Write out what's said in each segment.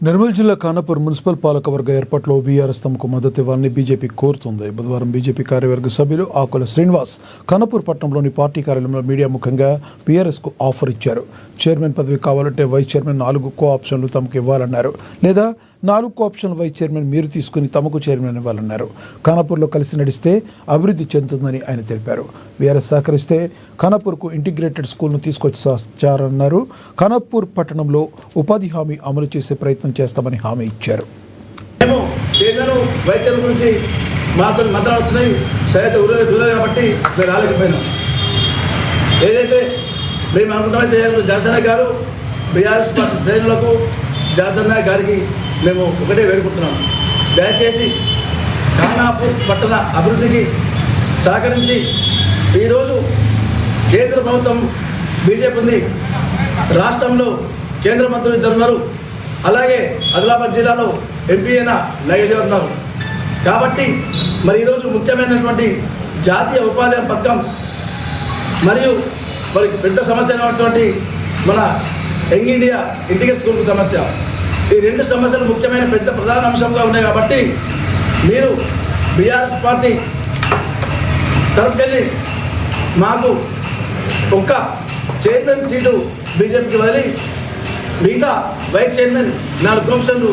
నిర్మల్ జిల్లా ఖానాపూర్ మున్సిపల్ పాలకవర్గ ఏర్పాటులో బీఆర్ఎస్ తమకు మద్దతు ఇవ్వాలని బీజేపీ కోరుతుంది. బుధవారం బీజేపీ కార్యవర్గ సభ్యులు ఆకుల శ్రీనివాస్ ఖానాపూర్ పట్టణంలోని పార్టీ కార్యాలయంలో మీడియా ముఖంగా బీఆర్ఎస్కు ఆఫర్ ఇచ్చారు. చైర్మన్ పదవి కావాలంటే వైస్ చైర్మన్ 4 కో ఆప్షన్లు తమకు ఇవ్వాలన్నారు. లేదా 4 కో ఆప్షన్లు వైస్ చైర్మన్ మీరు తీసుకుని తమకు చైర్మన్ ఇవ్వాలన్నారు. ఖానాపూర్లో కలిసి నడిస్తే అభివృద్ధి చెందుతుందని ఆయన తెలిపారు. బీఆర్ఎస్ సహకరిస్తే ఖానాపూర్కు ఇంటిగ్రేటెడ్ స్కూల్ను తీసుకొచ్చారన్నారు. ఖానాపూర్ పట్టణంలో ఉపాధి హామీ అమలు చేసే ప్రయత్నం చేస్తామని హామీ ఇచ్చారు. మేము చైర్మన్ వైస్ చైర్మన్ గురించి మాతో మాట్లాడుతున్నాయి సైతే ఊరే కాబట్టి మేము రాలేకపోయినాం. ఏదైతే మేము అనుకుంటామైతే జాసన్న గారు బీఆర్ఎస్ పార్టీ శ్రేణులకు జాసన్న గారికి మేము ఒకటే వేడుకుంటున్నాం. దయచేసి ఖానాపూర్ పట్టణ అభివృద్ధికి సహకరించి ఈరోజు కేంద్ర ప్రభుత్వం బీజేపీ ఉంది, రాష్ట్రంలో కేంద్ర మంత్రులు 2 ఉన్నారు, అలాగే ఆదిలాబాద్ జిల్లాలో ఎంపీ అయిన నగేష్ గారు ఉన్నారు. కాబట్టి మరి ఈరోజు ముఖ్యమైనటువంటి జాతీయ ఉపాధి పథకం మరియు మరి పెద్ద సమస్య అయినటువంటి మన యంగ్ ఇండియా ఇంటిగ్రేటెడ్ స్కూల్ సమస్య, ఈ 2 సమస్యలు ముఖ్యమైన పెద్ద ప్రధాన అంశంగా ఉన్నాయి. కాబట్టి మీరు బీఆర్ఎస్ పార్టీ తరపుకెళ్ళి మాకు ఒక్క చైర్మన్ సీటు బీజేపీకి వదిలి మిగతా వైస్ చైర్మన్ 4 ఆప్షన్లు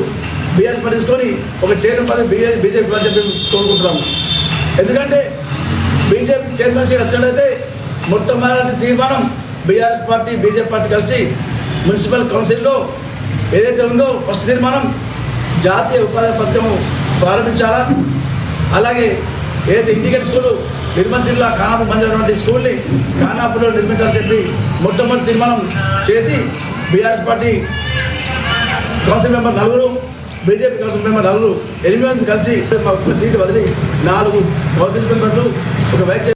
బీఆర్ఎస్ తీసుకొని ఒక చైర్మన్ పదవి బీజేపీ అని చెప్పి కోరుకుంటున్నాము. ఎందుకంటే బీజేపీ చైర్మన్ సీట్ వచ్చినట్లయితే మొట్టమొదటి తీర్మానం బీఆర్ఎస్ పార్టీ బీజేపీ పార్టీ కలిసి మున్సిపల్ కౌన్సిల్లో ఏదైతే ఉందో ఫస్ట్ తీర్మానం జాతీయ ఉపాధి పథకము ప్రారంభించాలా, అలాగే ఏదైతే ఇంటిగ్రేటెడ్ స్కూలు నిర్మల్ జిల్లా ఖానాపూర్ మందిరటువంటి స్కూల్ని ఖానాపూర్లో నిర్మించాలని చెప్పి మొట్టమొదటి తీర్మానం చేసి BRS party council member 4, BJP council member 4, 8 మంది కలిసి సీటు వదిలి 4 కౌన్సిల్ మెంబర్లు ఒక వైస్